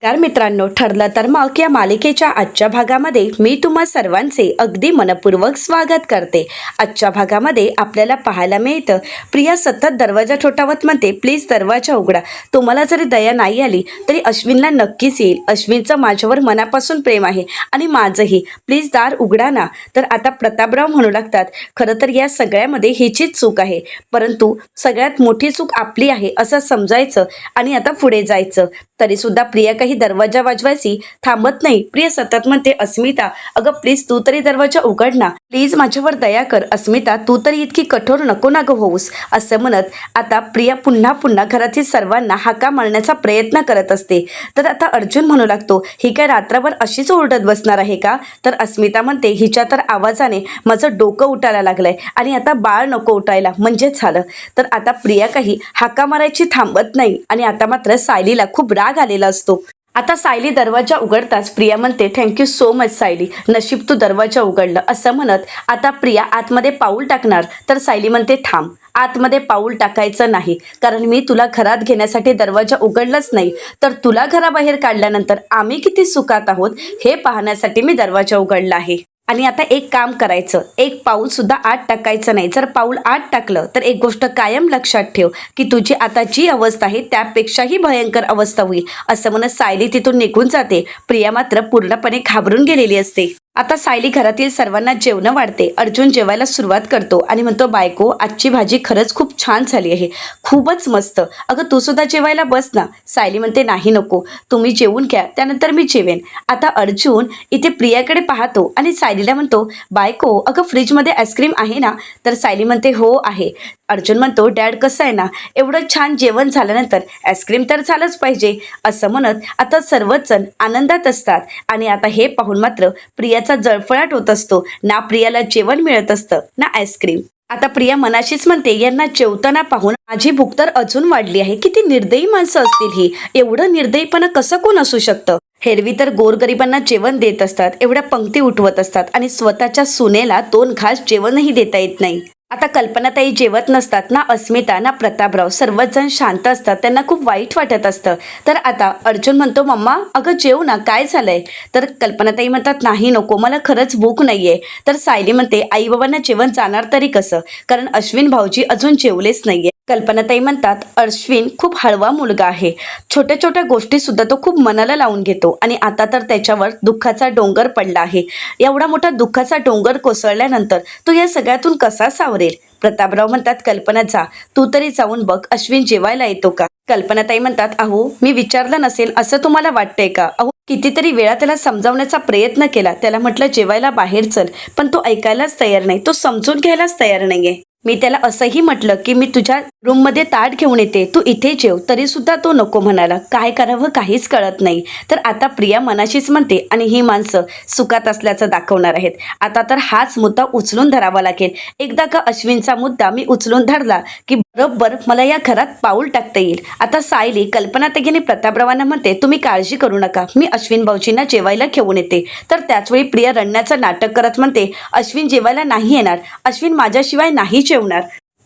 नमस्कार मित्रांनो, ठरलं तर मग या मालिकेच्या आजच्या भागामध्ये मी तुम्हा सर्वांचे अगदी मनपूर्वक स्वागत करते। आजच्या भागामध्ये आपल्याला पाहायला मिळतं, प्रिया सतत दरवाजा ठोठावत म्हणते, प्लीज दरवाजा उघडा। तुम्हाला जरी दया नाही आली तरी अश्विनला नक्कीच येईल। अश्विनचं माझ्यावर मनापासून प्रेम आहे आणि माझंही, प्लीज दार उघडा ना। तर आता प्रतापराव म्हणू लागतात, खरं तर या सगळ्यामध्ये हिचीच चूक आहे, परंतु सगळ्यात मोठी चूक आपली आहे असं समजायचं आणि आता पुढे जायचं। तरी सुद्धा प्रिया काही दरवाजा वाजवायची थांबत नाही। प्रिया सतत म्हणते, अस्मिता अगं प्लीज तू तरी दरवाजा उघड ना, प्लीज माझ्यावर दया कर अस्मिता, तू तरी इतकी कठोर नको ना ग होऊस। असं म्हणत आता प्रिया पुन्हा पुन्हा घरातील सर्वांना हाका मारण्याचा प्रयत्न करत असते। तर आता अर्जुन म्हणू लागतो, ही काय रात्रभर अशीच ओरडत बसणार आहे का? तर अस्मिता म्हणते, हिच्या तर आवाजाने माझं डोकं उठायला लागलंय आणि आता बाळ नको उठायला म्हणजेच झालं। तर आता प्रिया काही हाका मारायची थांबत नाही आणि आता मात्र सायलीला खूप राग आलेला असतो। आता सायली दरवाजा उघडताच प्रिया म्हणते, थँक्यू सो मच सायली, नशीब तू दरवाजा उघडलं। असं म्हणत आता प्रिया आतमध्ये पाऊल टाकणार तर सायली म्हणते, थांब, आतमध्ये पाऊल टाकायचं नाही, कारण मी तुला घरात घेण्यासाठी दरवाजा उघडलाच नाही, तर तुला घराबाहेर काढल्यानंतर आम्ही किती सुखात आहोत हे पाहण्यासाठी मी दरवाजा उघडला आहे। आणि आता एक काम करायचं, एक पाऊल सुद्धा आत टाकायचं नाही। जर पाऊल आत टाकलं तर एक गोष्ट कायम लक्षात ठेव की तुझी आता जी अवस्था आहे त्यापेक्षाही भयंकर अवस्था होईल। असं म्हणत सायली तिथून निघून जाते। प्रिया मात्र पूर्णपणे घाबरून गेलेली असते। आता सायली घरातील सर्वांना जेवण वाढते। अर्जुन जेवायला सुरुवात करतो आणि म्हणतो, बायको आजची भाजी खरंच खूप छान झाली आहे, खूपच मस्त, अगं तू सुद्धा जेवायला बस ना। सायली म्हणते, नाही नको, तुम्ही जेवून घ्या त्यानंतर मी जेवेन। आता अर्जुन इथे प्रियाकडे पाहतो आणि सायलीला म्हणतो, बायको अगं फ्रीजमध्ये आईस्क्रीम आहे ना? तर सायली म्हणते, हो आहे। अर्जुन म्हणतो, डॅड कसं आहे ना, एवढं छान जेवण झाल्यानंतर आईस्क्रीम तर झालंच पाहिजे। असं म्हणत आता सर्वच जण आनंदात असतात आणि आता हे पाहून मात्र प्रियाचा जळफळाट होत असतो। ना प्रियाला जेवण मिळत असतं ना आईस्क्रीम। आता प्रिया मनाशीच म्हणते, यांना जेवताना पाहून माझी भूक तर अजून वाढली आहे। किती निर्दयी माणसं असतील ही, एवढं निर्दयीपणा कसं कोण असू शकतं? हेरवी तर गोरगरिबांना जेवण देत असतात, एवढ्या पंक्ती उठवत असतात आणि स्वतःच्या सुनेला 2 घास जेवणही देता येत नाही। आता कल्पनाताई जेवत नसतात, ना अस्मिता ना प्रतापराव, सर्वच जण शांत असतात, त्यांना खूप वाईट वाटत असतं। तर आता अर्जुन म्हणतो, मम्मा अगं जेव ना, काय झालंय? तर कल्पनाताई म्हणतात, नाही नको, मला खरंच भूक नाहीये। तर सायली म्हणते, आई बाबांना जेवण जाणार तरी कसं, कारण अश्विन भाऊजी अजून जेवलेच नाहीये। कल्पनाताई म्हणतात, अश्विन खूप हळवा मुलगा आहे, छोट्या छोट्या गोष्टी सुद्धा तो खूप मनाला लावून घेतो आणि आता तर त्याच्यावर दुःखाचा डोंगर पडला आहे। एवढा मोठा दुःखाचा डोंगर कोसळल्यानंतर तो या सगळ्यातून कसा सावरेल? प्रतापराव म्हणतात, कल्पना जा, तू तरी जाऊन बघ अश्विन जेवायला येतो का? कल्पनाताई म्हणतात, अहो मी विचारलं नसेल असं तुम्हाला वाटतंय का? अहो कितीतरी वेळा त्याला समजावण्याचा प्रयत्न केला, त्याला म्हटलं जेवायला बाहेर चल, पण तो ऐकायलाच तयार नाही, तो समजून घ्यायलाच तयार नाहीये। मी त्याला असंही म्हटलं की मी तुझ्या रूममध्ये ताट घेऊन येते, तू इथे जेव, तरी सुद्धा तो नको म्हणाला। काय करावं काहीच कळत नाही। तर आता प्रिया मनाशीच म्हणते, आणि ही माणसं सुखात असल्याचं दाखवणार आहेत। आता तर हाच मुद्दा उचलून धरावा लागेल। एकदा का अश्विनचा मुद्दा मी उचलून धरला की बरोबर मला या घरात पाऊल टाकता येईल। आता सायली कल्पनाताईने प्रतापरावांना म्हणते, तुम्ही काळजी करू नका, मी अश्विन भाऊजींना जेवायला घेऊन येते। तर त्याचवेळी प्रिया रडण्याचं नाटक करत म्हणते, अश्विन जेवायला नाही येणार, अश्विन माझ्याशिवाय नाही जेवणार।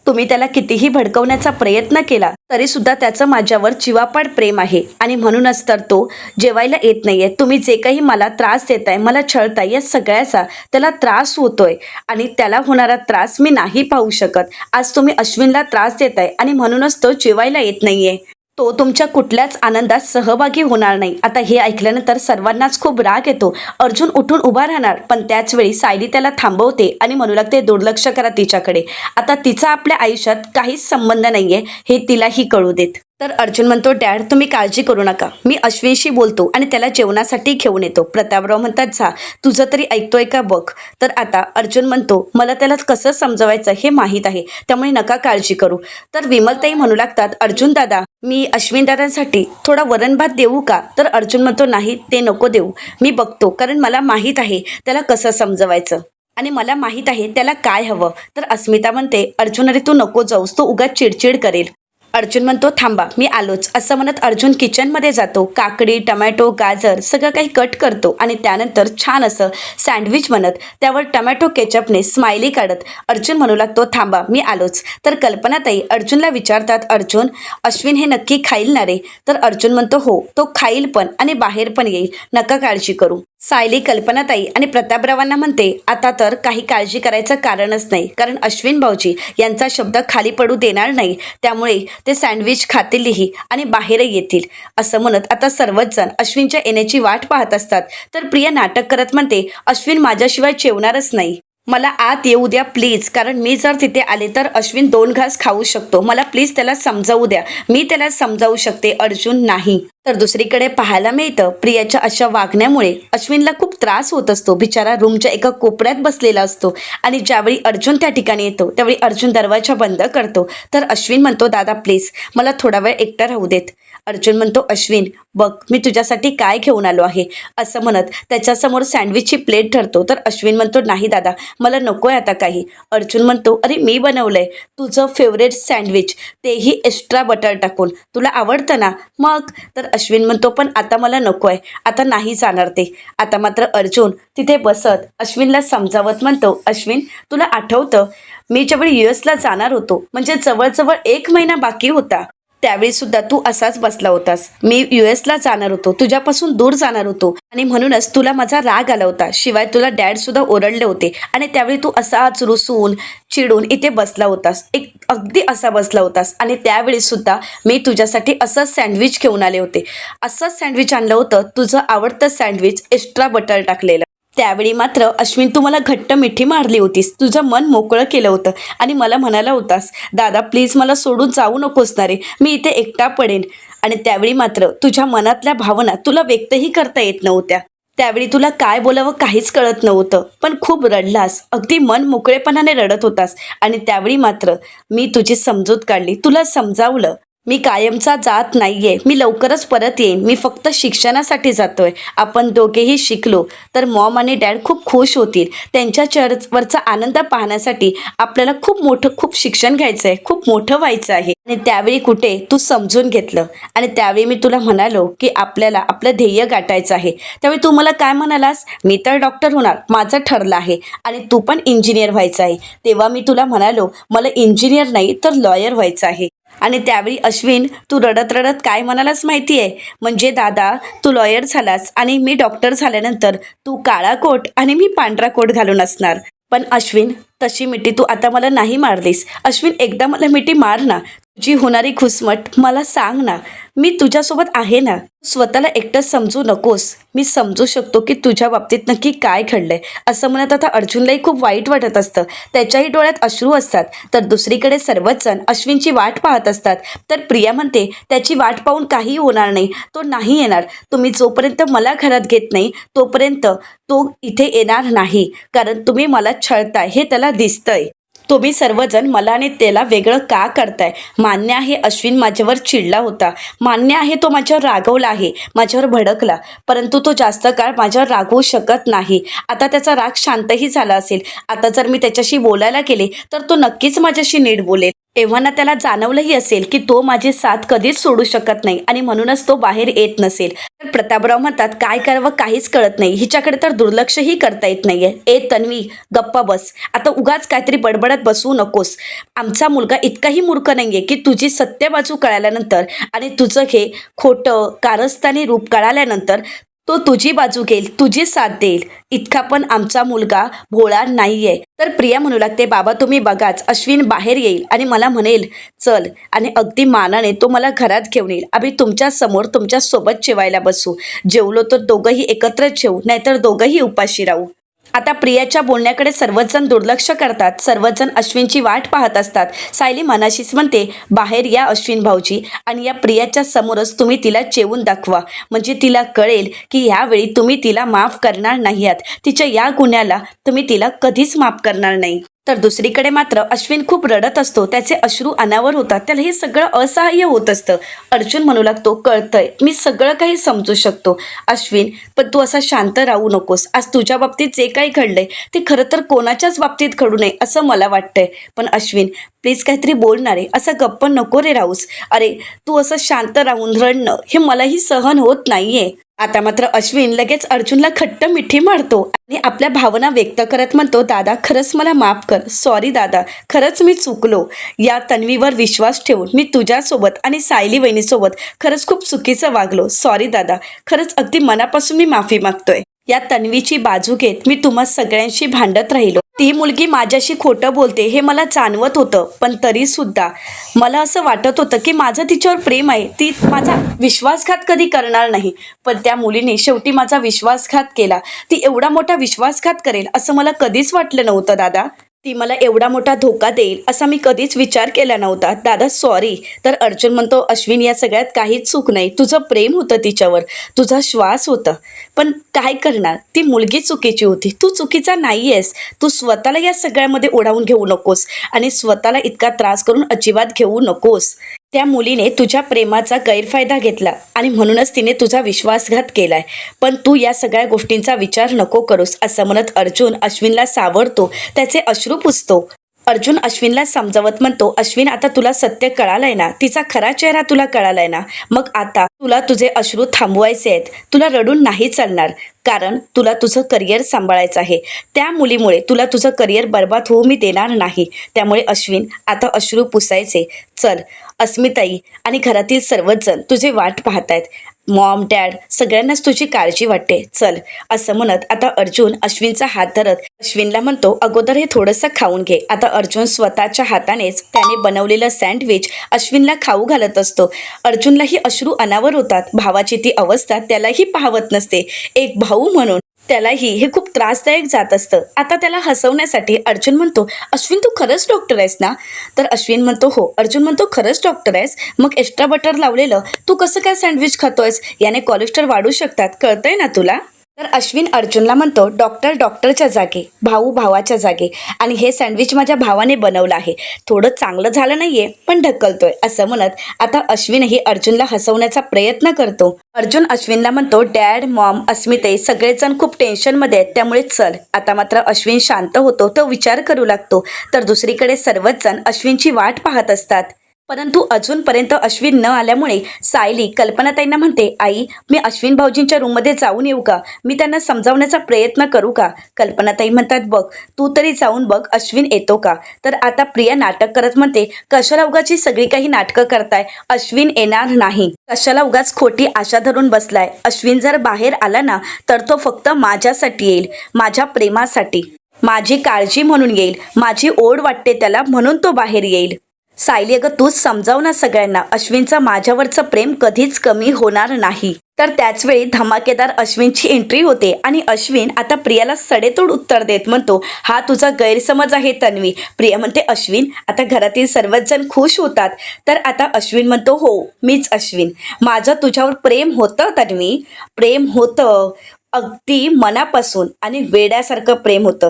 तुम्ही त्याला कितीही भडकवण्याचा प्रयत्न केला तरी सुद्धा त्याचं माझ्यावर जीवापाड प्रेम आहे आणि म्हणूनच तर तो जेवायला येत नाहीये। तुम्ही जे काही मला त्रास देताय, मला छळताय, या सगळ्याचा त्याला त्रास होतोय आणि त्याला होणारा त्रास मी नाही पाहू शकत। आज तुम्ही अश्विनला त्रास देताय आणि म्हणूनच तो जेवायला येत नाहीये, तो तुमच्या कुठल्याच आनंदात सहभागी होणार नाही। आता हे ऐकल्यानंतर सर्वांनाच खूप राग येतो। अर्जुन उठून उभा राहणार, पण त्याच वेळी सायली त्याला थांबवते आणि म्हणू लागते, दुर्लक्ष करा तिच्याकडे, आता तिचा आपल्या आयुष्यात काहीच संबंध नाहीये हे तिलाही कळू देत। तर अर्जुन म्हणतो, डॅड तुम्ही काळजी करू नका, मी अश्विनशी बोलतो आणि त्याला जेवणासाठी घेऊन येतो। प्रतापराव म्हणतात, जा, तुझं तरी ऐकतोय का बघ। तर आता अर्जुन म्हणतो, मला त्याला कसं समजवायचं हे माहीत आहे, त्यामुळे नका काळजी करू। तर विमलताई म्हणू लागतात, अर्जुन दादा मी अश्विन दादांसाठी थोडा वरण भात देऊ का? तर अर्जुन म्हणतो, नाही ते नको देऊ, मी बघतो, कारण मला माहीत आहे त्याला कसं समजवायचं आणि मला माहीत आहे त्याला काय हवं। तर अस्मिता म्हणते, अर्जुन अरे तू नको जाऊस, तो उगाच चिडचिड करेल। अर्जुन म्हणतो थांबा मी आलोच असं म्हणत अर्जुन किचनमध्ये जातो. काकडी, टमॅटो, गाजर सगळं काही कट करतो आणि त्यानंतर छान असं सँडविच बनत त्यावर टमॅटो केचपने स्माइली काढत अर्जुन म्हणू लागतो थांबा मी आलोच. तर कल्पनाताई अर्जुनला विचारतात, अर्जुन अश्विन हे नक्की खाईल ना रे? तर अर्जुन म्हणतो हो तो खाईल पण आणि बाहेर पण येईल, नका काळजी करू. सायली कल्पनाताई आणि प्रतापरावांना म्हणते आता तर काही काळजी करायचं कारणच नाही, कारण अश्विन भाऊजी यांचा शब्द खाली पडू देणार नाही, त्यामुळे ते सँडविच खातीलही आणि बाहेरही येतील. असं म्हणत आता सर्वच जण अश्विनच्या येण्याची वाट पाहत असतात. तर प्रिया नाटक करत म्हणते अश्विन माझ्याशिवाय जेवणारच नाही, मला आत येऊ द्या प्लीज, कारण मी जर तिथे आले तर अश्विन 2 घास खाऊ शकतो, मला प्लीज त्याला समजावू द्या, मी त्याला समजावू शकते. अर्जुन नाही. तर दुसरीकडे पाहायला मिळतं प्रियाच्या अशा वागण्यामुळे अश्विनला खूप त्रास होत असतो. बिचारा रूमच्या एका कोपऱ्यात बसलेला असतो आणि ज्यावेळी अर्जुन त्या ठिकाणी येतो त्यावेळी अर्जुन दरवाजा बंद करतो. तर अश्विन म्हणतो दादा प्लीज मला थोडा वेळ एकटा राहू देत. अर्जुन म्हणतो अश्विन बघ मी तुझ्यासाठी काय घेऊन आलो आहे, असं म्हणत त्याच्यासमोर सँडविचची प्लेट ठरतो. तर अश्विन म्हणतो नाही दादा मला नको आहे आता काही. अर्जुन म्हणतो अरे मी बनवलंय तुझं फेवरेट सँडविच, तेही एक्स्ट्रा बटर टाकून, तुला आवडतं ना? मग तर अश्विन म्हणतो पण आता मला नको आहे, आता नाही जाणार ते. आता मात्र अर्जुन तिथे बसत अश्विनला समजावत म्हणतो अश्विन तुला आठवतं मी ज्यावेळी US ला जाणार होतो, म्हणजे जवळजवळ 1 महिना बाकी होता, त्यावेळी सुद्धा तू असाच बसला होतास. मी US ला जाणार होतो, तुझ्यापासून दूर जाणार होतो आणि म्हणूनच तुला माझा राग आला होता, शिवाय तुला डॅड सुद्धा ओरडले होते आणि त्यावेळी तू असाच रुसून चिडून इथे बसला होतास, एक अगदी असा बसला होतास आणि त्यावेळी सुद्धा मी तुझ्यासाठी असंच सँडविच घेऊन आले होते. असंच सँडविच आणलं होतं, तुझं आवडतं सँडविच, एक्स्ट्रा बटर टाकलेलं. त्यावेळी मात्र अश्विन तू मला घट्ट मिठी मारली होतीस, तुझं मन मोकळं केलं होतं आणि मला म्हणाला होतास दादा प्लीज मला सोडून जाऊ नकोस ना रे, मी इथे एकटा पडेन. आणि त्यावेळी मात्र तुझ्या मनातल्या भावना तुला व्यक्तही करता येत नव्हत्या. त्यावेळी तुला काय बोलावं काहीच कळत नव्हतं, पण खूप रडलास, अगदी मन मोकळेपणाने रडत होतास. आणि त्यावेळी मात्र मी तुझी समजूत काढली, तुला समजावलं मी कायमचा जात नाहीये, मी लवकरच परत येईन, मी फक्त शिक्षणासाठी जातोय. आपण दोघेही शिकलो तर मॉम आणि डॅड खूप खुश होतील, त्यांच्या चेहऱ्यावरचा आनंद पाहण्यासाठी आपल्याला खूप शिक्षण घ्यायचं आहे, खूप मोठं व्हायचं आहे. आणि त्यावेळी कुठे तू समजून घेतलं आणि त्यावेळी मी तुला म्हणालो की आपल्याला आपलं ध्येय गाठायचं आहे. त्यावेळी तू मला काय म्हणालास, मी तर डॉक्टर होणार, माझं ठरलं आहे आणि तू पण इंजिनियर व्हायचं आहे. तेव्हा मी तुला म्हणालो मला इंजिनियर नाही तर लॉयर व्हायचं आहे. आणि त्यावेळी अश्विन तू रडत रडत काय म्हणालास माहिती आहे, म्हणजे दादा तू लॉयर झालास आणि मी डॉक्टर झाल्यानंतर तू काळा कोट आणि मी पांढरा कोट घालून असणार. पण अश्विन तशी मिठी तू आता मला नाही मारलीस. अश्विन एकदा मला मिठी मार ना, तुझी होणारी घुसमट मला सांग ना, मी तुझ्यासोबत आहे ना. स्वतःला एकटं समजू नकोस, मी समजू शकतो की तुझ्या बाबतीत नक्की काय घडलंय. असं म्हणत आता अर्जुनलाही खूप वाईट वाटत असतं, त्याच्याही डोळ्यात अश्रू असतात. तर दुसरीकडे सर्वच जण अश्विनची वाट पाहत असतात. तर प्रिया म्हणते त्याची वाट पाहून काही होणार नाही, तो नाही येणार, तुम्ही जोपर्यंत मला घरात घेत नाही तोपर्यंत तो इथे येणार नाही, कारण तुम्ही मला छळताय हे त्याला दिसतंय. तुम्ही सर्वजण मला आणि त्याला वेगळं का करताय? मान्य आहे अश्विन माझ्यावर चिडला होता, मान्य आहे तो माझ्यावर रागवला आहे, माझ्यावर भडकला, परंतु तो जास्त काळ माझ्यावर रागवू शकत नाही. आता त्याचा राग शांतही झाला असेल. आता जर मी त्याच्याशी बोलायला गेले तर तो नक्कीच माझ्याशी नीट बोलेल. एव्हाना त्याला जाणवलंही असेल की तो माझी साथ कधीच सोडू शकत नाही आणि म्हणूनच तो बाहेर येत नसेल. तर प्रतापराव म्हणतात काय करावं काहीच कळत नाही, हिच्याकडे तर दुर्लक्षही करता येत नाहीये. ए तन्वी गप्पा बस, आता उगाच काहीतरी बडबडत बसू नकोस. आमचा मुलगा इतकाही मूर्ख नाहीये की तुझी सत्य बाजू कळाल्यानंतर आणि तुझं हे खोटं कारस्थानी रूप कळाल्यानंतर तो तुझी बाजू घेईल, तुझी साथ देईल. इतका पण आमचा मुलगा भोळा नाहीये. तर प्रिया म्हणू लागते बाबा तुम्ही बघाच, अश्विन बाहेर येईल आणि मला म्हणेल चल, आणि अगदी मानाने तो मला घरात घेऊन येईल. आम्ही तुमच्या समोर तुमच्या सोबत जेवायला बसू, जेवलो तर दोघंही एकत्रच जेवू, नाहीतर दोघंही उपाशी राहू. आता प्रियाच्या बोलण्याकडे सर्वजण दुर्लक्ष करतात, सर्वजण अश्विनची वाट पाहत असतात. सायली मनाशीच म्हणते बाहेर या अश्विन भाऊजी आणि या प्रियाच्या समोरच तुम्ही तिला जेवून दाखवा, म्हणजे तिला कळेल की यावेळी तुम्ही तिला माफ करणार नाही आहात, तिच्या या गुन्ह्याला तुम्ही तिला कधीच माफ करणार नाही. तर दुसरीकडे मात्र अश्विन खूप रडत असतो. त्याचे अश्रू अनावर होतात. त्याला हे सगळं असहाय्य होत असतं. अर्जुन म्हणू लागतो, कळतंय, मी सगळं काही समजू शकतो अश्विन, पण तू असा शांत राहू नकोस. आज तुझ्या बाबतीत जे काही घडलंय ते खरं तर कोणाच्याच बाबतीत घडू नये असं मला वाटतंय. पण अश्विन प्लीज काहीतरी बोलणार आहे, असं गप्प नको रे राहूस. अरे तू असं शांत राहून रडणं हे मलाही सहन होत नाहीये. आता मात्र अश्विन लगेच अर्जुनला खट्ट मिठी मारतो आणि आपल्या भावना व्यक्त करत म्हणतो, दादा खरंच मला माफ कर. सॉरी दादा, खरंच मी चुकलो. या तन्वीवर विश्वास ठेवून मी तुझ्यासोबत आणि सायली वहिनीसोबत खरंच खूप चुकीचं वागलो. सॉरी दादा, खरंच अगदी मनापासून मी माफी मागतोय. या तन्वीची बाजू घेत मी तुम्हा सगळ्यांशी भांडत राहिलो. ती मुलगी माझ्याशी खोटं बोलते हे मला जाणवत होतं, पण तरी सुद्धा मला असं वाटत होतं की माझं तिच्यावर प्रेम आहे. ती माझा विश्वासघात कधी करणार नाही, पण त्या मुलीने शेवटी माझा विश्वासघात केला. ती एवढा मोठा विश्वासघात करेल असं मला कधीच वाटलं नव्हतं दादा. ती मला एवढा मोठा धोका देईल असा मी कधीच विचार केला नव्हता दादा, सॉरी. तर अर्जुन म्हणतो, अश्विन या सगळ्यात काहीच चूक नाही. तुझं प्रेम होतं तिच्यावर, तुझा श्वास होता, पण काय करणार, ती मुलगी चुकीची होती. तू चुकीचा नाही आहेस. तू स्वतःला या सगळ्यामध्ये ओढावून घेऊ नकोस आणि स्वतःला इतका त्रास करून अजिबात घेऊ नकोस. त्या मुलीने तुझ्या प्रेमाचा गैरफायदा घेतला आणि म्हणूनच तिने तुझा विश्वासघात केलाय. पण तू या सगळ्या गोष्टींचा विचार नको करूस असं म्हणत अर्जुन अश्विनला सावरतो, त्याचे अश्रू पुसतो. अर्जुन अश्विनला समजावत म्हणतो, अश्विन आता तुला सत्य कळालंय ना, तिचा खरा चेहरा तुला कळालाय ना, मग आता तुला तुझे अश्रू थांबवायचे आहेत. तुला रडून नाही चालणार, कारण तुला तुझं करिअर सांभाळायचं आहे. त्या मुलीमुळे तुला तुझं करिअर बर्बाद होऊ मी देणार नाही. त्यामुळे अश्विन आता अश्रू पुसायचे. चल, अस्मिताई आणि घरातील सर्वच जण तुझे वाट पाहतायत. मॉम डॅड सगळ्यांनाच तुझी काळजी वाटते. चल असं म्हणत आता अर्जुन अश्विनचा हात धरत अश्विनला म्हणतो, अगोदर हे थोडंसं खाऊन घे. आता अर्जुन स्वतःच्या हातानेच त्याने बनवलेलं सँडविच अश्विनला खाऊ घालत असतो. अर्जुनलाही अश्रू अनावर होतात. भावाची ती अवस्था त्यालाही पाहवत नसते. एक भाऊ म्हणून त्यालाही हे खूप त्रासदायक जात असतं. आता त्याला हसवण्यासाठी अर्जुन म्हणतो, अश्विन तू खरंच डॉक्टर आहेस ना? तर अश्विन म्हणतो, हो. अर्जुन म्हणतो, खरंच डॉक्टर आहेस? मग एक्स्ट्रा बटर लावलेलं तू कसं काय सँडविच खातोयस? याने कोलेस्ट्रॉल वाढू शकतात, कळतंय ना तुला? तर अश्विन अर्जुनला म्हणतो, डॉक्टर डॉक्टरच्या जागी, भाऊ भावाच्या जागी, आणि हे सँडविच माझ्या भावाने बनवलं आहे. थोडं चांगलं झालं नाहीये पण ढकलतोय असं म्हणत आता अश्विनही अर्जुनला हसवण्याचा प्रयत्न करतो. अर्जुन अश्विनला म्हणतो, डॅड मॉम अस्मिताई सगळेजण खूप टेन्शनमध्ये आहेत, त्यामुळे चल. आता मात्र अश्विन शांत होतो, तो विचार करू लागतो. तर दुसरीकडे सर्वच जण अश्विनची वाट पाहत असतात. परंतु अजूनपर्यंत अश्विन न आल्यामुळे सायली कल्पनाताईंना म्हणते, आई मी अश्विन भाऊजींच्या रूममध्ये जाऊन येऊ का? मी त्यांना समजावण्याचा प्रयत्न करू का? कल्पनाताई म्हणतात, बघ तू तरी जाऊन बघ अश्विन येतो का? तर आता प्रिया नाटक करत म्हणते, कशाला उगाची सगळी काही नाटकं करताय? अश्विन येणार नाही. कशाला उगाच खोटी आशा धरून बसलाय? अश्विन जर बाहेर आला ना तर तो फक्त माझ्यासाठी येईल, माझ्या प्रेमासाठी, माझी काळजी म्हणून येईल, माझी ओढ वाटते त्याला म्हणून तो बाहेर येईल. सायली अगं तूच समजाव ना सगळ्यांना, अश्विनचं माझ्यावरचं प्रेम कधीच कमी होणार नाही. तर त्याच वेळी धमाकेदार अश्विनची एंट्री होते आणि अश्विन आता प्रियाला सडेतोड उत्तर देत म्हणतो, हा तुझा गैरसमज आहे तन्वी. प्रिया म्हणते, अश्विन? आता घरातील सर्वच जण खुश होतात. तर आता अश्विन म्हणतो, हो मीच अश्विन, माझं तुझ्यावर प्रेम होतं तन्वी, प्रेम होतं अगदी मनापासून आणि वेड्यासारखं प्रेम होतं.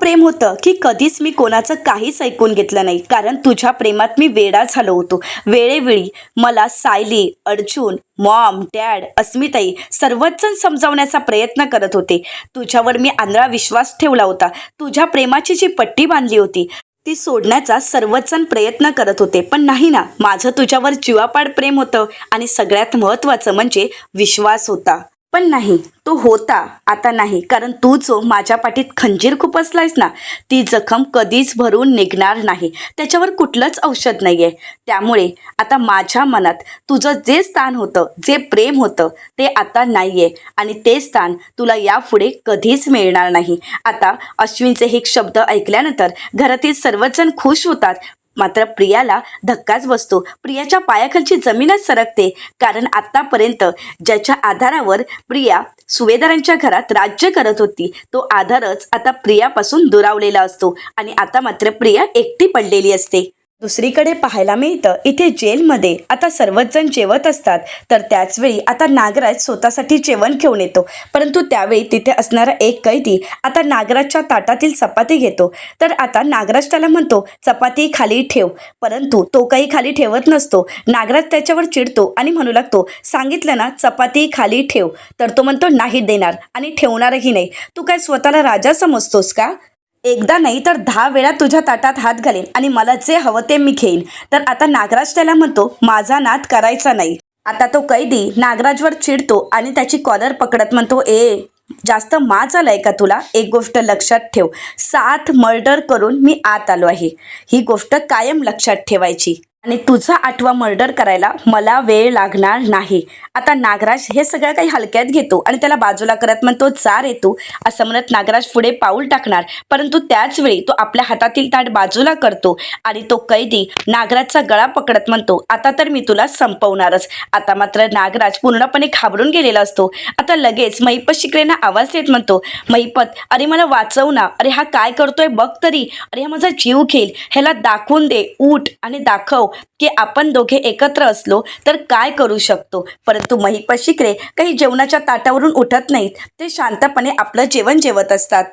प्रेम होतं की कधीच मी कोणाचं काहीच ऐकून घेतलं नाही, कारण तुझ्या प्रेमात मी वेडा झालो होतो. वेळेवेळी मला सायली, अर्जुन, मॉम डॅड अस्मिताई सर्वच जण समजावण्याचा प्रयत्न करत होते. तुझ्यावर मी आंधळा विश्वास ठेवला होता. तुझ्या प्रेमाची जी पट्टी बांधली होती ती सोडण्याचा सर्वच जण प्रयत्न करत होते, पण नाही ना, माझं तुझ्यावर जीवापाड प्रेम होतं आणि सगळ्यात महत्त्वाचं म्हणजे विश्वास होता. पण नाही, तो होता, आता नाही, कारण तू जो माझ्या पाठीत खंजीर खुपसलायस ना, ती जखम कधीच भरून निघणार नाही. त्याच्यावर कुठलंच औषध नाही आहे. त्यामुळे आता माझ्या मनात तुझं जे स्थान होतं, जे प्रेम होतं, ते आता नाही आहे आणि ते स्थान तुला यापुढे कधीच मिळणार नाही. आता अश्विनचे हे शब्द ऐकल्यानंतर घरातील सर्वच जण खुश होतात. मात्र प्रियाला धक्काच बसतो. प्रियाच्या पायाखालची जमीनच सरकते, कारण आत्तापर्यंत ज्याच्या आधारावर प्रिया सुभेदारांच्या घरात राज्य करत होती, तो आधारच आता प्रियापासून दुरावलेला असतो आणि आता मात्र प्रिया एकटी पडलेली असते. दुसरीकडे पाहायला मिळतं इथे जेलमध्ये आता सर्वच जण जेवत असतात. तर त्याचवेळी आता नागराज स्वतःसाठी जेवण घेऊन येतो. परंतु त्यावेळी तिथे असणारा एक कैदी आता नागराजच्या ताटातील चपाती घेतो. तर आता नागराज त्याला म्हणतो चपाती खाली ठेव, परंतु तो काही खाली ठेवत नसतो. नागराज त्याच्यावर चिडतो आणि म्हणू लागतो सांगितलं ना चपाती खाली ठेव. तर तो म्हणतो नाही देणार आणि ठेवणारही नाही. तू काय स्वतःला राजा समजतोस का? एकदा नाही तर 10 वेळा तुझ्या ताटात हात घालेन आणि मला जे हवं ते मी घेईन. तर आता नागराज त्याला म्हणतो माझा नाद करायचा नाही. आता तो कैदी नागराजवर चिडतो आणि त्याची कॉलर पकडत म्हणतो जास्त माज आलाय का तुला? एक गोष्ट लक्षात ठेव, 7 मर्डर करून मी आत आलो आहे. ही गोष्ट कायम लक्षात ठेवायची आणि तुझा 8वा मर्डर करायला मला वेळ लागणार नाही. आता नागराज हे सगळं काही हलक्यात घेतो आणि त्याला बाजूला करत म्हणतो जा रे तू, असं म्हणत नागराज पुढे पाऊल टाकणार. परंतु त्याच वेळी तो आपल्या हातातील ताट बाजूला करतो आणि तो कैदी नागराजचा गळा पकडत म्हणतो आता तर मी तुला संपवणारच. आता मात्र नागराज पूर्णपणे घाबरून गेलेला असतो. आता लगेच महिपत शिकरेंना आवाज देत म्हणतो महिपत अरे मला वाचव ना, अरे हा काय करतोय बघ तरी, अरे हा माझा जीव घेईल, ह्याला दाखवून दे, उठ आणि दाखव की आपण दोघे एकत्र असलो तर काय करू शकतो. परंतु महिपत शिकरे काही जेवणाच्या ताटावरून उठत नाहीत. ते शांतपणे आपलं जेवण जेवत असतात.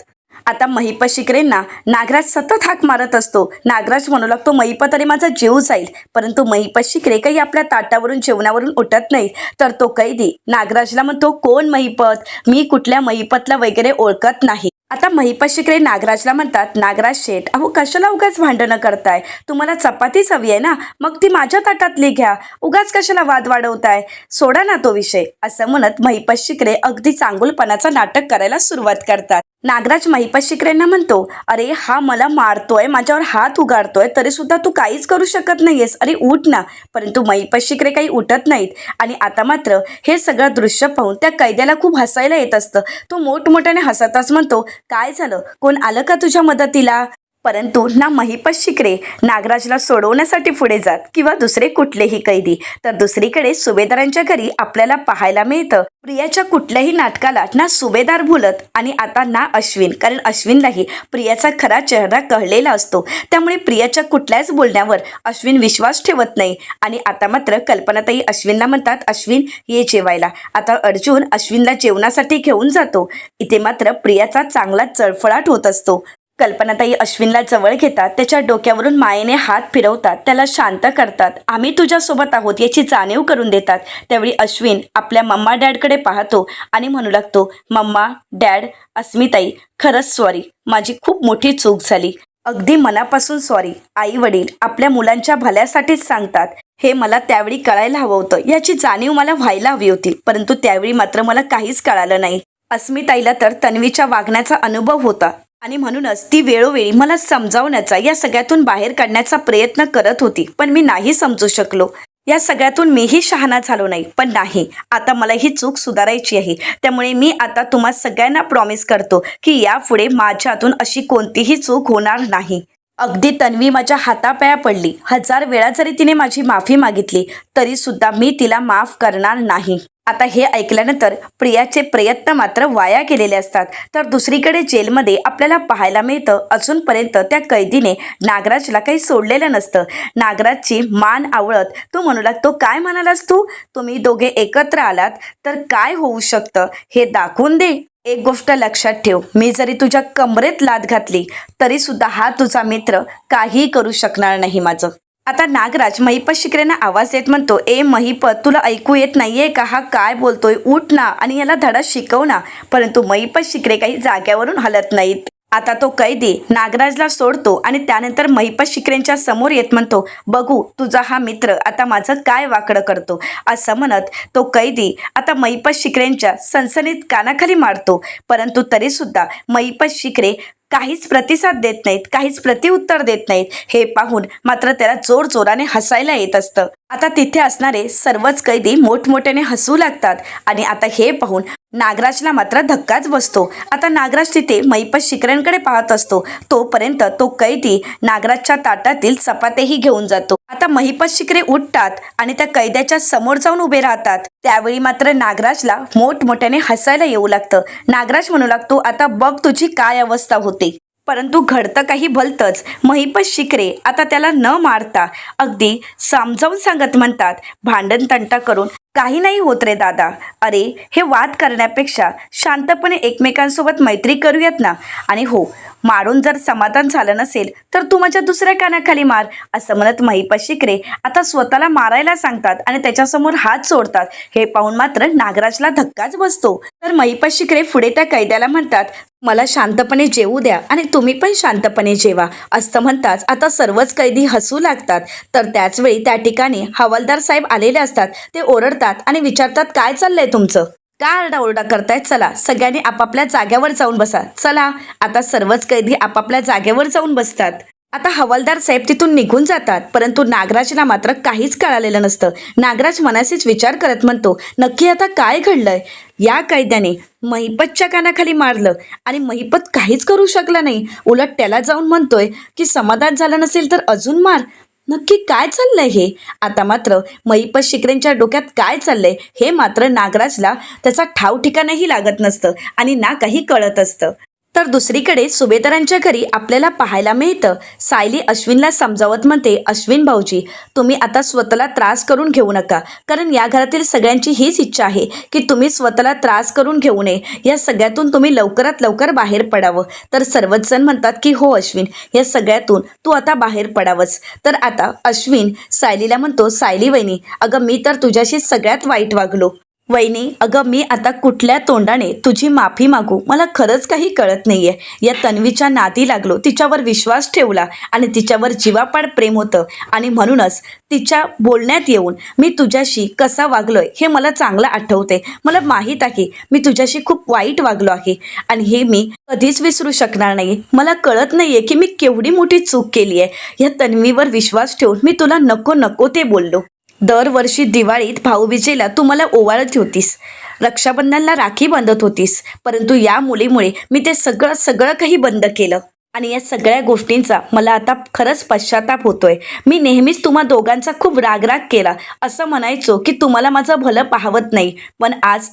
आता महिपत शिकरेंना नागराज सतत हाक मारत असतो. नागराज म्हणू लागतो महिपत अरे माझा जीव जाईल, परंतु महिपत शिकरे काही आपल्या ताटावरून जेवणावरून उठत नाही. तर तो कैदी नागराजला म्हणतो कोण महिपत? मी कुठल्या महिपतला वगैरे ओळखत नाही. आता महिपत शिकरे नागराजला म्हणतात नागराज शेठ अहो कशाला उगाच भांडणं करताय? तुम्हाला चपातीच हवी आहे ना, मग ती माझ्या ताटातली घ्या, उगाच कशाला वाद वाढवताय, सोडा ना तो विषय. असं म्हणत महिपत शिकरे अगदी चांगुलपणाचं नाटक करायला सुरुवात करतात. नागराज महिपत शिकरेंना म्हणतो अरे हा मला मारतोय, माझ्यावर हात उगारतोय, तरी सुद्धा तू काहीच करू शकत नाहीयेस, अरे उठ ना. परंतु महिपत शिकरे काही उठत नाहीत आणि आता मात्र हे सगळं दृश्य पाहून त्या कैद्याला खूप हसायला येत असतं. तो मोठमोठ्याने हसतच म्हणतो काय झालं, कोण आलं का तुझ्या मदतीला? परंतु ना महिपत शिकरे नागराजला सोडवण्यासाठी पुढे जात किंवा दुसरे कुठलेही कैदी. तर दुसरीकडे सुभेदारांच्या घरी आपल्याला पाहायला मिळतं प्रियाच्या कुठल्याही नाटकाला ना सुभेदार भुलत आणि आता ना अश्विन, कारण अश्विनलाही प्रियाचा खरा चेहरा कळलेला असतो. त्यामुळे प्रियाच्या कुठल्याच बोलण्यावर अश्विन विश्वास ठेवत नाही. आणि आता मात्र कल्पनाताई अश्विनला म्हणतात अश्विन ये जेवायला. आता अर्जुन अश्विनला जेवणासाठी घेऊन जातो. इथे मात्र प्रियाचा चांगला चळफळाट होत असतो. कल्पनाताई अश्विनला जवळ घेतात, त्याच्या डोक्यावरून मायेने हात फिरवतात, त्याला शांत करतात, आम्ही तुझ्यासोबत आहोत याची जाणीव करून देतात. त्यावेळी अश्विन आपल्या मम्मा डॅडकडे पाहतो आणि म्हणू लागतो मम्मा डॅड अस्मिताई खरंच सॉरी, माझी खूप मोठी चूक झाली, अगदी मनापासून सॉरी. आई वडील आपल्या मुलांच्या भल्यासाठीच सांगतात हे मला त्यावेळी कळायला हवं होतं, याची जाणीव मला व्हायला हवी होती, परंतु त्यावेळी मात्र मला काहीच कळालं नाही. अस्मिताईला तर तन्वीच्या वागण्याचा अनुभव होता आणि म्हणूनच ती वेळोवेळी मला समजावण्याचा, या सगळ्यातून बाहेर काढण्याचा प्रयत्न करत होती, पण मी नाही समजू शकलो. या सगळ्यातून मीही शहाणा झालो नाही, पण नाही, आता मला ही चूक सुधारायची आहे. त्यामुळे मी आता तुम्हा सगळ्यांना प्रॉमिस करतो की यापुढे माझ्यातून अशी कोणतीही चूक होणार नाही. अगदी तन्वी माझ्या हातापाया पडली, 1000 वेळा जरी तिने माझी माफी मागितली तरी सुद्धा मी तिला माफ करणार नाही. आता हे ऐकल्यानंतर प्रियाचे प्रयत्न मात्र वाया गेलेले असतात. तर दुसरीकडे जेलमध्ये आपल्याला पाहायला मिळतं अजूनपर्यंत त्या कैदीने नागराजला काही सोडलेलं नसतं. नागराजची मान आवळत तो म्हणू लागतो काय म्हणालास तू, तुम्ही दोघे एकत्र आलात तर काय होऊ शकतं हे दाखवून दे. एक गोष्ट लक्षात ठेव, मी जरी तुझ्या कमरेत लाथ घातली तरी सुद्धा हा तुझा मित्र काही करू शकणार नाही माझं. आता नागराज महिपत शिकरेंना आवाज देत म्हणतो महिपत तुला ऐकू येत नाहीये का, हा काय बोलतोय, उठ ना आणि याला धडा शिकव ना. परंतु महिपत शिकरे काही जाग्यावरून हलत नाहीत. आता तो कैदी नागराजला सोडतो आणि त्यानंतर महिपत शिकरेंच्या समोर येत म्हणतो बघू तुझा हा मित्र आता माझं काय वाकडं करतो. असं म्हणत तो कैदी आता महिपत शिकरेंच्या सनसनीत कानाखाली मारतो. परंतु तरी सुद्धा महिपत शिकरे काहीच प्रतिसाद देत नाहीत, काहीच प्रतिउत्तर देत नाहीत. हे पाहून मात्र त्याला जोर जोराने हसायला येत असतं. आता तिथे असणारे सर्वच कैदी मोठमोठ्याने हसू लागतात आणि आता हे पाहून नागराजला मात्र धक्काच बसतो. आता नागराज तिथे महिपत शिकरेंकडे पाहत असतो, तोपर्यंत तो कैदी नागराजच्या ताटातील चपात्याही घेऊन जातो. आता महिपत शिकरे उठतात आणि त्या कैद्याच्या समोर जाऊन उभे राहतात. त्यावेळी मात्र नागराजला मोठमोठ्याने हसायला येऊ लागतं. नागराज म्हणू लागतो आता बघ तुझी काय अवस्था होते. परंतु घडतं काही भलतंच. महिपत शिकरे आता त्याला न मारता अगदी समजावून सांगत म्हणतात, भांडण तंटा करून काही नाही होत रे दादा. अरे हे वाद करण्यापेक्षा शांतपणे एकमेकांसोबत मैत्री करूयात ना. आणि हो, मारून जर समाधान झालं नसेल तर तू माझ्या दुसऱ्या कानाखाली मार, असं म्हणत महिपत शिकरे आता स्वतःला मारायला सांगतात आणि त्याच्यासमोर हात सोडतात. हे पाहून मात्र नागराजला धक्काच बसतो. तर महिपत शिकरे पुढे त्या कैद्याला म्हणतात, मला शांतपणे जेवू द्या आणि तुम्ही पण शांतपणे जेवा, असं म्हणताच आता सर्वच कैदी हसू लागतात. तर त्याचवेळी त्या ठिकाणी हवालदार साहेब आलेले असतात. ते ओरडतात आणि विचारतात, काय चाललंय तुमचं, का आरडाओरडा करतायत? चला सगळ्यांनी आपापल्या जागेवर जाऊन बसा. चला. आता सर्वच कैदी आपापल्या जागेवर जाऊन बसतात. आता हवालदार साहेब तिथून निघून जातात. परंतु नागराजला मात्र काहीच कळालेलं नसतं. नागराज मनाशीच विचार करत म्हणतो, नक्की आता काय घडलंय? या कैद्याने महिपतच्या कानाखाली मारलं आणि महिपत काहीच करू शकला नाही. उलट त्याला जाऊन म्हणतोय की समाधान झालं नसेल तर अजून मार. नक्की काय चाललंय हे? आता मात्र महिपत शिकरेंच्या डोक्यात काय चाललंय हे मात्र नागराजला त्याचा ठाव ठिकाणही लागत नसतं आणि ना काही कळत असतं. तर दुसरीकडे सुभेदारांच्या घरी आपल्याला पाहायला मिळतं, सायली अश्विनला समजावत म्हणते, अश्विन भाऊजी, तुम्ही आता स्वतःला त्रास करून घेऊ नका. कारण या घरातील सगळ्यांची हीच इच्छा आहे की तुम्ही स्वतःला त्रास करून घेऊ नये. या सगळ्यातून तुम्ही लवकरात लवकर बाहेर पडावं. तर सर्वच जण म्हणतात की हो अश्विन, या सगळ्यातून तू आता बाहेर पडावंच. तर आता अश्विन सायलीला म्हणतो, सायली वहिनी, अगं मी तर तुझ्याशी सगळ्यात वाईट वागलो. वहिनी, अगं मी आता कुठल्या तोंडाने तुझी माफी मागू, मला खरंच काही कळत नाहीये. या तन्वीच्या नादी लागलो, तिच्यावर विश्वास ठेवला आणि तिच्यावर जीवापाड प्रेम होतं आणि म्हणूनच तिच्या बोलण्यात येऊन मी तुझ्याशी कसा वागलोय हे मला चांगलं आठवते. मला माहीत आहे मी तुझ्याशी खूप वाईट वागलो आहे आणि हे मी कधीच विसरू शकणार नाही. मला कळत नाहीये की मी केवढी मोठी चूक केली आहे. या तन्वीवर विश्वास ठेवून मी तुला नको नको ते बोललो. दरवर्षी दिवाळीत भाऊबीजेला तू मला ओवाळत होतीस, रक्षाबंधनला राखी बांधत होतीस, परंतु या मुलीमुळे मी ते सगळं सगळं काही बंद केलं आणि या सगळ्या गोष्टींचा मला आता खरंच पश्चाताप होतोय. मी नेहमीच तुम्हा दोघांचा खूप रागराग केला. असं म्हणायचो की तुम्हाला माझं भलं पाहवत नाही, पण आज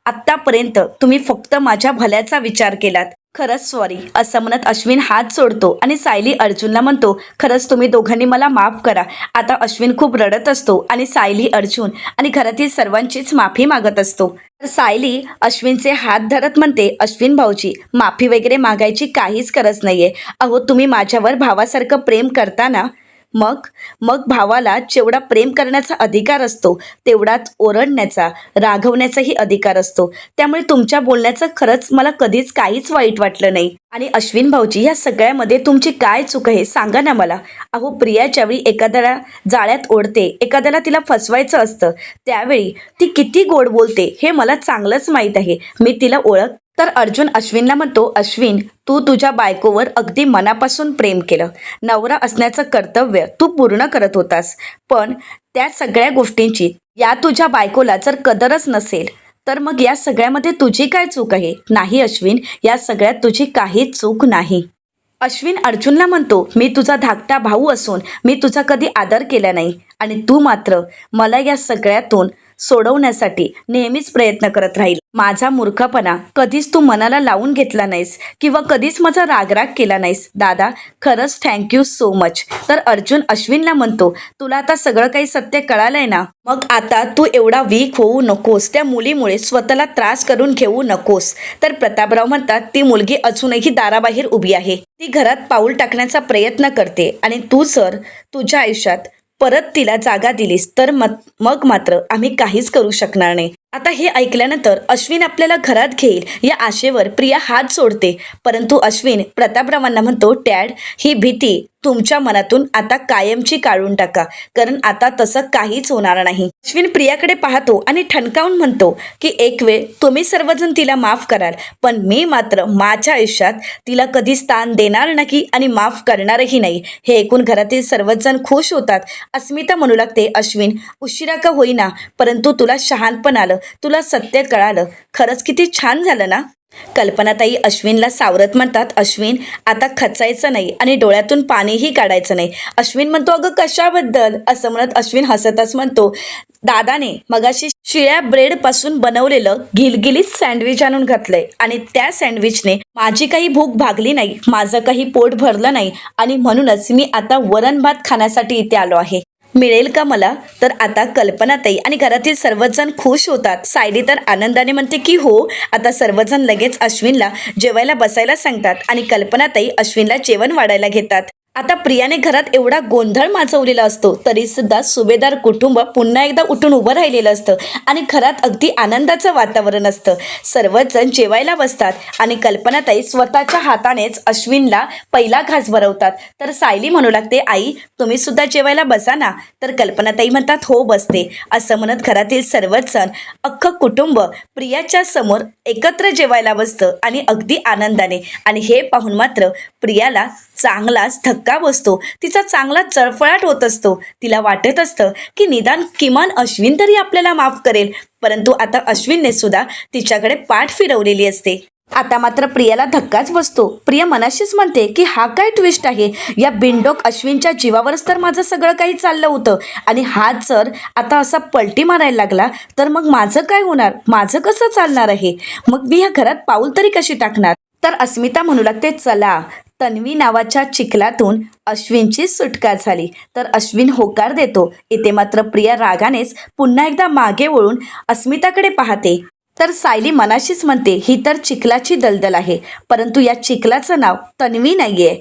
आत्तापर्यंत तुम्ही फक्त माझ्या भल्याचा विचार केलात. खरंच सॉरी, असं म्हणत अश्विन हात सोडतो आणि सायली अर्जुनला म्हणतो, खरंच तुम्ही दोघांनी मला माफ करा. आता अश्विन खूप रडत असतो आणि सायली अर्जुन आणि घरातील सर्वांचीच माफी मागत असतो. तर सायली अश्विनचे हात धरत म्हणते, अश्विन भाऊजी, माफी वगैरे मागायची काहीच गरज नाहीये. अहो तुम्ही माझ्यावर भावासारखं प्रेम करता ना, मग मग भावाला जेवढा प्रेम करण्याचा अधिकार असतो तेवढाच ओरडण्याचा, रागवण्याचाही अधिकार असतो. त्यामुळे तुमच्या बोलण्याचं खरंच मला कधीच काहीच वाईट वाटलं नाही. आणि अश्विन भाऊजी, या सगळ्यामध्ये तुमची काय चूक आहे सांगा ना मला. अहो प्रिया ज्यावेळी एखाद्याला जाळ्यात ओढते, एखाद्याला तिला फसवायचं असतं, त्यावेळी ती किती गोड बोलते हे मला चांगलंच माहीत आहे. मी तिला तर अर्जुन अश्विनला म्हणतो, अश्विन, तू तुझ्या बायकोवर अगदी मनापासून प्रेम केलं. नवरा असण्याचं कर्तव्य तू पूर्ण करत होतास. पण त्या सगळ्या गोष्टींची या तुझ्या बायकोला जर कदरच नसेल तर मग या सगळ्यामध्ये तुझी काय चूक आहे? नाही अश्विन, या सगळ्यात तुझी काहीच चूक नाही. अश्विन अर्जुनला म्हणतो, मी तुझा धाकटा भाऊ असून मी तुझा कधी आदर केला नाही आणि तू मात्र मला या सगळ्यातून सोडवण्यासाठी नेहमीच प्रयत्न करत राहील. माझा मूर्खपणा कधीच तू मनाला लावून घेतला नाहीस किंवा कधीच माझा रागराग केला नाहीस. दादा, खरंच थँक्यू सो मच. तर अर्जुन अश्विनला म्हणतो, तुला आता सगळं काही सत्य कळालंय ना, मग आता तू एवढा वीक होऊ नकोस, त्या मुलीमुळे स्वतःला त्रास करून घेऊ नकोस. तर प्रतापराव म्हणतात, ती मुलगी अजूनही दाराबाहेर उभी आहे, ती घरात पाऊल टाकण्याचा प्रयत्न करते आणि तू जर तुझ्या आयुष्यात परत तिला जागा दिलीस तर मग मात्र आम्ही काहीच करू शकणार नाही. आता हे ऐकल्यानंतर अश्विन आपल्याला घरात घेईल या आशेवर प्रिया हात सोडते. परंतु अश्विन प्रतापरावांना म्हणतो, डॅड, ही भीती तुमच्या मनातून आता कायमची काढून टाका, कारण आता तसं काहीच होणार नाही. अश्विन प्रियाकडे पाहतो आणि ठणकावून म्हणतो की एक वेळ तुम्ही सर्वजण तिला माफ कराल, पण मी मात्र माझ्या आयुष्यात तिला कधी स्थान देणार नाही आणि माफ करणारही नाही. हे ऐकून घरातील सर्वच जण खुश होतात. अस्मिता म्हणू लागते, अश्विन, उशिरा का होईना, परंतु तुला शहाणपण आलं, तुला सत्य कळालं. खरंच किती छान झालं ना. कल्पनाताई अश्विनला सावरत म्हणतात, अश्विन आता खचायचं नाही आणि डोळ्यातून पाणीही काढायचं नाही. अश्विन म्हणतो, अगं कशाबद्दल? असं म्हणत अश्विन हसतच म्हणतो, दादाने मगाशी शिळ्या ब्रेडपासून बनवलेलं गिलगिलीत सँडविच आणून घातलंय आणि त्या सँडविचने माझी काही भूक भागली नाही, माझं काही पोट भरलं नाही आणि म्हणूनच मी आता वरण भात खाण्यासाठी इथे आलो आहे. मिळेल का मला? तर आता कल्पनाताई आणि घरातील सर्वच जण खुश होतात. सायली तर आनंदाने म्हणते की हो. आता सर्वजण लगेच अश्विनला जेवायला बसायला सांगतात आणि कल्पनाताई अश्विनला जेवण वाढायला घेतात. आता प्रियाने घरात एवढा गोंधळ माजवलेला असतो तरी सुद्धा सुभेदार कुटुंब पुन्हा एकदा उठून उभं राहिलेलं असतं आणि घरात अगदी आनंदाचं वातावरण असतं. सर्वच जण जेवायला बसतात आणि कल्पनाताई स्वतःच्या हातानेच अश्विनला पहिला घास भरवतात. तर सायली म्हणू लागते, आई तुम्ही सुद्धा जेवायला बसा ना. तर कल्पनाताई म्हणतात, हो बसते. असं म्हणत घरातील सर्वच जण, अख्खं कुटुंब प्रियाच्या समोर एकत्र जेवायला बसतं आणि अगदी आनंदाने. आणि हे पाहून मात्र प्रियाला चांगलाच धक्का बसतो. तिचा चांगला चळफळाट होत असतो. तिला वाटत असतं की निदान किमान अश्विन तरी आपल्याला माफ करेल, परंतु आता अश्विनने सुद्धा तिच्याकडे पाठ फिरवलेली असते. आता मात्र प्रियाला धक्काच बसतो. प्रिया मनाशीच म्हणते की हा काय ट्विस्ट आहे, या बिनडोक अश्विनच्या जीवावरच तर माझं सगळं काही चाललं होतं आणि हा जर आता असा पलटी मारायला लागला तर मग माझं काय होणार, माझं कसं चालणार आहे, मग मी ह्या घरात पाऊल तरी कशी टाकणार. तर अस्मिता म्हणू लागते, चला तन्वी नावाच्या चिखलातून अश्विनची सुटका झाली. तर अश्विन होकार देतो. इथे मात्र प्रिया रागानेच पुन्हा एकदा मागे वळून अस्मिताकडे पाहते. तर सायली मनाशीच म्हणते, ही तर चिखलाची दलदल आहे, परंतु या चिखलाचं नाव तन्वी नाहीये.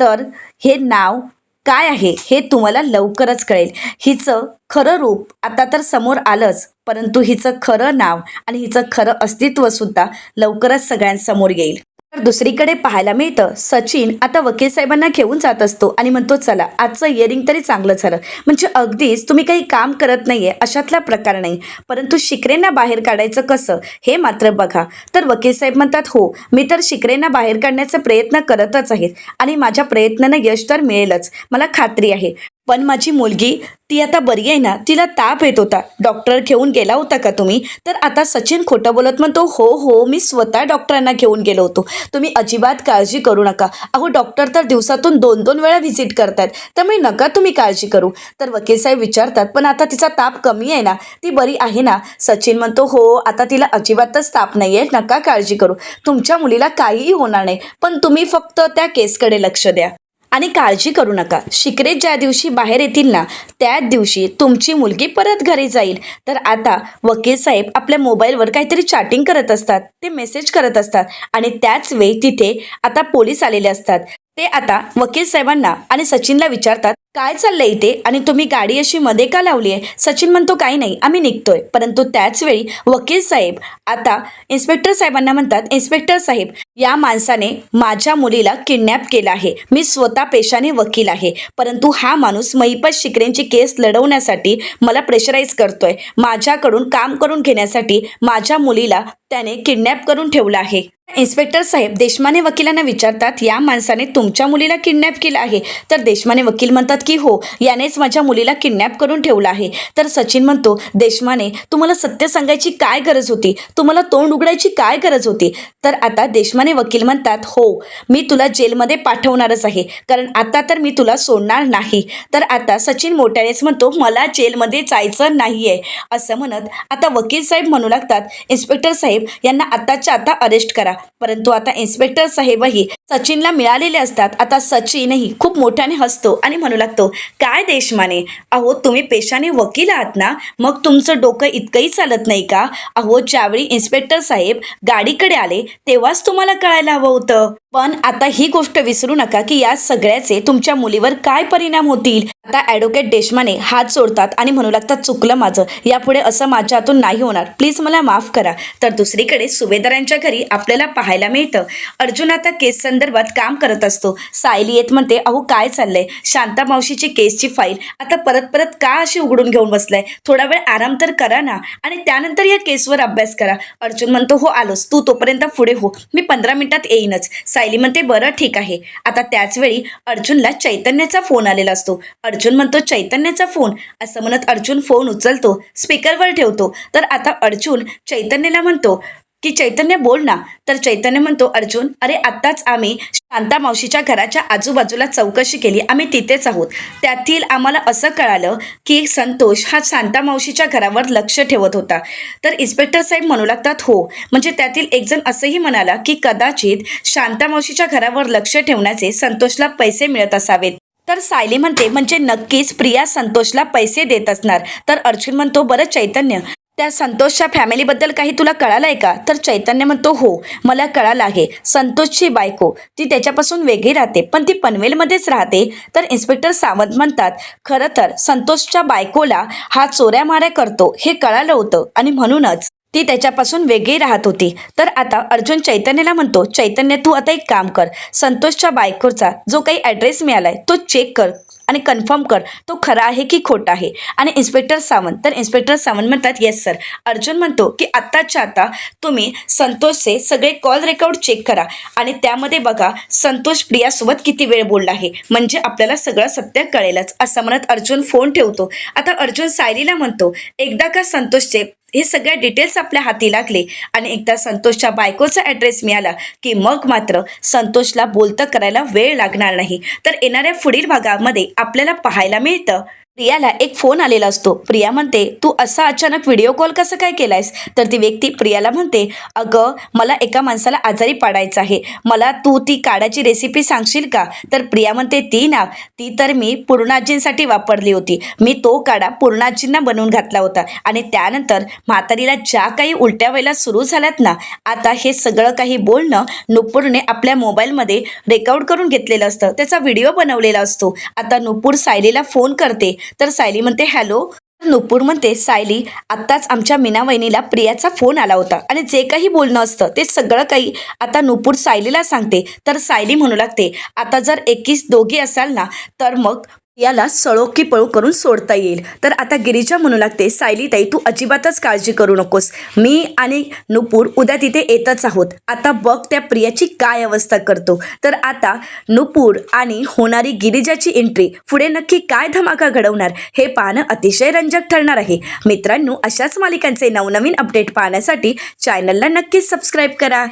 तर हे नाव काय आहे हे तुम्हाला लवकरच कळेल. हिचं खरं रूप आता तर समोर आलंच, परंतु हिचं खरं नाव आणि हिचं खरं अस्तित्व सुद्धा लवकरच सगळ्यांसमोर येईल. तर दुसरीकडे पाहायला मिळतं, सचिन आता वकील साहेबांना घेऊन जात असतो आणि म्हणतो, चला आजचं इयरिंग तरी चांगलं झालं, म्हणजे अगदीच तुम्ही काही काम करत नाहीये अशातला प्रकार नाही, परंतु शिकरेंना बाहेर काढायचं कसं हे मात्र बघा. तर वकील साहेब म्हणतात, हो मी तर शिकरेंना बाहेर काढण्याचा प्रयत्न करतच आहे आणि माझ्या प्रयत्नानं यश तर मिळेलच, मला खात्री आहे. पण माझी मुलगी ती आता बरी आहे ना, तिला ताप येत होता, डॉक्टर घेऊन गेला होता का तुम्ही? तर आता सचिन खोटं बोलत म्हणतो, हो हो मी स्वतः डॉक्टरांना घेऊन गेलो होतो, तुम्ही अजिबात काळजी करू नका. अहो डॉक्टर तर दिवसातून 2-2 वेळा व्हिजिट करतात, त्यामुळे नका तुम्ही काळजी करू. तर वकील साहेब विचारतात, पण आता तिचा ताप कमी आहे ना, ती बरी आहे ना? सचिन म्हणतो, हो आता तिला अजिबातच ताप नाही आहे, नका काळजी करू, तुमच्या मुलीला काहीही होणार नाही, पण तुम्ही फक्त त्या केसकडे लक्ष द्या आणि काळजी करू नका. शिकरे ज्या दिवशी बाहेर येतील ना त्याच दिवशी तुमची मुलगी परत घरी जाईल. तर आता वकील साहेब आपल्या मोबाईलवर काहीतरी चॅटिंग करत असतात, ते मेसेज करत असतात आणि त्याच वेळी तिथे आता पोलीस आलेले असतात. ते आता वकील साहेबांना आणि सचिनला विचारतात, काय चाललंय इथे आणि तुम्ही गाडी अशी मध्ये का लावली आहे? सचिन म्हणतो, काही नाही आम्ही निघतोय. परंतु त्याच वेळी वकील साहेब आता इन्स्पेक्टर साहेबांना म्हणतात, इन्स्पेक्टर साहेब या माणसाने माझ्या मुलीला किडनॅप केलं आहे, मी स्वतः पेशाने वकील आहे, परंतु हा माणूस महिपत शिकरेंची केस लढवण्यासाठी मला प्रेशराईज करतोय, माझ्याकडून काम करून घेण्यासाठी माझ्या मुलीला त्याने किडनॅप करून ठेवलं आहे. इन्स्पेक्टर साहेब देशमाने वकिलांना विचारतात, या माणसाने तुमच्या मुलीला किडनॅप केलं आहे? तर देशमाने वकील म्हणतात की हो, यानेच माझ्या मुलीला किडनॅप करून ठेवलं आहे. तर सचिन म्हणतो, देशमाने तुम्हाला सत्य सांगायची काय गरज होती, तुम्हाला तोंड उघडायची काय गरज होती? तर आता देशमाने वकील म्हणतात, हो मी तुला जेलमध्ये पाठवणारच आहे, कारण आता तर मी तुला सोडणार नाही. तर आता सचिन मोठ्यानेच म्हणतो, मला जेलमध्ये जायचं नाहीये. असं म्हणत आता वकील साहेब म्हणू लागतात, इन्स्पेक्टर साहेब यांना आताच्या आता अरेस्ट करा. परंतु आता इन्स्पेक्टर साहेबही सचिनला मिळालेले असतात. आता सचिनही खूप मोठ्याने हसतो आणि म्हणू लागतो, काय देशमाने, अहो तुम्ही पेशाने वकील आहात ना, मग तुमचं डोकं इतकंही चालत नाही का? अहो ज्यावेळी इन्स्पेक्टर साहेब गाडीकडे आले तेव्हाच तुम्हाला कळायला हवं होतं. पण आता ही गोष्ट विसरू नका की या सगळ्याचे तुमच्या मुलीवर काय परिणाम होतील. आता ॲडव्होकेट देशमाने हात जोडतात आणि म्हणू लागतात, चुकलं माझं, यापुढे असं माझ्या हातून नाही होणार, प्लीज मला माफ करा. तर दुसरीकडे सुभेदारांच्या घरी आपल्याला पाहायला मिळतं, अर्जुन आता केस संदर्भात काम करत असतो. सायली येत म्हणते, अहो काय चाललंय, शांता मावशीची केसची फाईल आता परत परत का अशी उघडून घेऊन बसलाय, थोडा वेळ आराम तर करा ना आणि त्यानंतर या केसवर अभ्यास करा. अर्जुन म्हणतो, हो आलोच, तू तोपर्यंत पुढे हो, मी 15 मिनिटात येईनच. सायली म्हणते, बरं ठीक आहे. आता त्याच वेळी अर्जुनला चैतन्याचा फोन आलेला असतो. अर्जुन म्हणतो, चैतन्याचा फोन? असं म्हणत अर्जुन फोन उचलतो, स्पीकरवर ठेवतो. तर आता अर्जुन चैतन्याला म्हणतो, की चैतन्य बोल ना. तर चैतन्य म्हणतो, अर्जुन अरे आत्ताच आम्ही शांता मावशीच्या घराच्या आजूबाजूला चौकशी केली, आम्ही तिथेच आहोत. त्यातील आम्हाला असं कळालं की संतोष हा शांता मावशीच्या घरावर लक्ष ठेवत होता. तर इन्स्पेक्टर साहेब म्हणू लागतात, हो. म्हणजे त्यातील एक जण असंही म्हणाला की कदाचित शांता मावशीच्या घरावर लक्ष ठेवण्याचे संतोषला पैसे मिळत असावेत. तर सायली म्हणते, म्हणजे नक्कीच प्रिया संतोषला पैसे देत असणार. तर अर्जुन म्हणतो, बरं चैतन्य, त्या संतोषच्या फॅमिलीबद्दल काही तुला कळालं आहे का? तर चैतन्य म्हणतो, हो मला कळालं आहे. संतोषची बायको ती त्याच्यापासून वेगळी राहते, पण ती पनवेलमध्येच राहते. तर इन्स्पेक्टर सावंत म्हणतात, खरं तर संतोषच्या बायकोला हा चोऱ्या माऱ्या करतो हे कळालं होतं आणि म्हणूनच ती त्याच्यापासून वेगळी राहत होती. तर आता अर्जुन चैतन्याला म्हणतो, चैतन्य तू आता एक काम कर, संतोषच्या बायकोचा जो काही ॲड्रेस मिळालाय तो चेक कर आणि कन्फर्म कर तो खरा आहे की खोटा आहे. आणि इन्स्पेक्टर सावंत म्हणतात, येस सर. अर्जुन म्हणतो की आत्ताच्या आता तुम्ही संतोषचे सगळे कॉल रेकॉर्ड चेक करा आणि त्यामध्ये बघा संतोष प्रियासोबत किती वेळ बोलला आहे, म्हणजे आपल्याला सगळं सत्य कळेलच. असं म्हणत अर्जुन फोन ठेवतो. आता अर्जुन सायलीला म्हणतो, एकदा का संतोषचे हे सगळ्या डिटेल्स आपल्या हाती लागले आणि एकदा संतोषच्या बायकोचा ॲड्रेस मिळाला की मग मात्र संतोषला बोलतं करायला वेळ लागणार नाही. तर येणाऱ्या पुढील भागामध्ये आपल्याला पाहायला मिळतं प्रियाला एक फोन आलेला असतो. प्रिया म्हणते, तू असा अचानक व्हिडिओ कॉल कसं काय केलायस? तर ती व्यक्ती प्रियाला म्हणते, अगं मला एका माणसाला आजारी पाडायचं आहे, मला तू ती काढाची रेसिपी सांगशील का? तर प्रिया म्हणते, ती तर मी पूर्णाजींसाठी वापरली होती. मी तो काढा पूर्णाजींना बनवून घातला होता आणि त्यानंतर म्हातारीला ज्या काही उलट्या व्हायला सुरू झाल्यात ना, आता हे सगळं काही बोलणं नुपूरने आपल्या मोबाईलमध्ये रेकॉर्ड करून घेतलेलं असतं, त्याचा व्हिडिओ बनवलेला असतो. आता नुपूर सायलीला फोन करते. तर सायली म्हणते, हॅलो. नुपूर म्हणते, सायली आत्ताच आमच्या मीना वहिनीला प्रियाचा फोन आला होता आणि जे काही बोलणं असतं ते सगळं काही आता नुपूर सायलीला सांगते. तर सायली म्हणू लागते, आता जर एकीच दोघी असाल ना तर मग याला सळो की पळो करून सोडता येईल. तर आता गिरिजा म्हणू लागते, सायली ताई तू अजिबातच काळजी करू नकोस, मी आणि नुपूर उद्या तिथे येतच आहोत. आता बघ त्या प्रियाची काय अवस्था करतो. तर आता नुपूर आणि होणारी गिरिजाची एंट्री पुढे नक्की काय धमाका घडवणार हे पाहणं अतिशय रंजक ठरणार आहे. मित्रांनो, अशाच मालिकांचे नवनवीन अपडेट पाहण्यासाठी चॅनलला नक्कीच सबस्क्राईब करा.